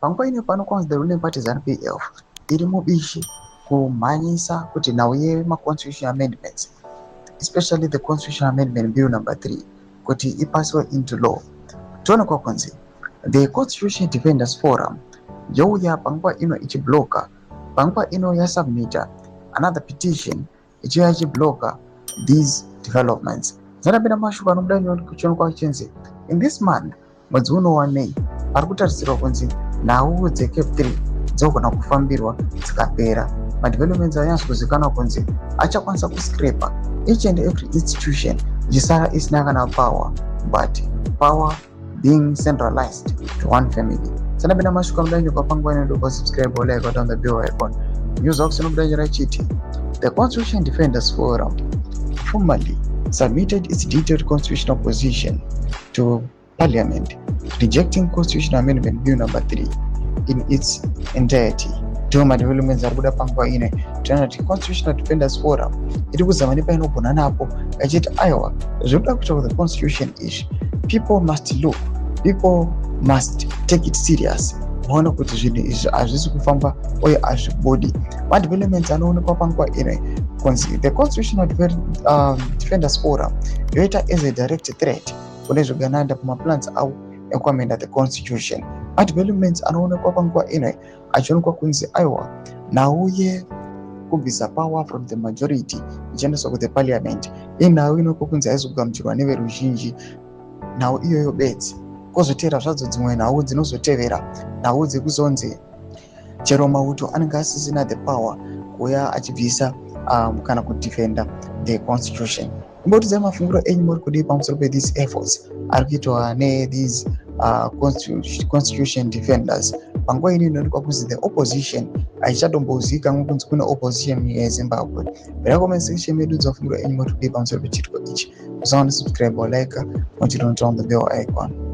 panguva ino panokonzi the ruling party ZANU-PF iri mubishi kumhanyisa kuti nhau yema-constitutional amendments, especially the constitutional amendment bill number 3 kuti ipasiwe into law. Tione kwakunzi the Constitution Defenders Forum youya panguva ino ichibloka, panguva ino yasubmita another petition ichiuya ichibloka these developments. Zanapinda mashuka anobuda kuchiona kwachinzi in this month mwedzi uno wa May ari kutarisirwa kunzi nhau dzeCape 3 dzogona kufambirwa dzikapera. Madevelopments anyatskuzikanwa kunzi achakwanisa kuscrapa each and every institution ichisara isina kana power, but power being centralized to one family. Zanapinda mashuka anobuda kwapanguva ino ndoko subscribe like on the bell icon. News ox anobuda chiti the Constitution Defenders Forum formally submitted its detailed constitutional position to Parliament, rejecting Constitutional Amendment Bill number 3 in its entirety. Toma developments are kuda panguva ine tana kuti Constitutional Defenders Forum iri kuzama nepainogona napo achiti aiwa zvokuda kuita the constitution ish people must look, people must take it serious, vaona kuti zvinhu izvi hazvisi kufamba uye hazvibodi. Madevelopments anoonekwa panguva ine kunzi the Constitutional Defenders Forum yoita as a direct threat kune zvogananda kumaplans avo ekuamenda the constitution. Madevelopments anoonekwa panguva ino achionekwa kunzi aiwa nhau yekubvisa power from the majority ichiendeswa kuthe parliament inhau inoonekwa kunzi haizogamuchirwa neveruzhinji. Nhau iyoyo bedzi kwozotevera zvadzo dzimwe nhau dzinozotevera, nhau dzekuzonzi chero mauto anenge asisina the power kuuya achibvisa kana kudefenda the constitution. Imbotidza mafunguro enyu muri kudii pamusoro pe-these efforts ari kuitwa ne-these constitution defenders. Panguva ino inoonekwa kunzi the opposition haichatombozivikanwa kunzi kune opposition yeZimbabwe. Bhera comment section medu dzafunguro enyu muri kudii pamusoro pechitiko ichi. Usaone subscribe or like, until on the bell icon.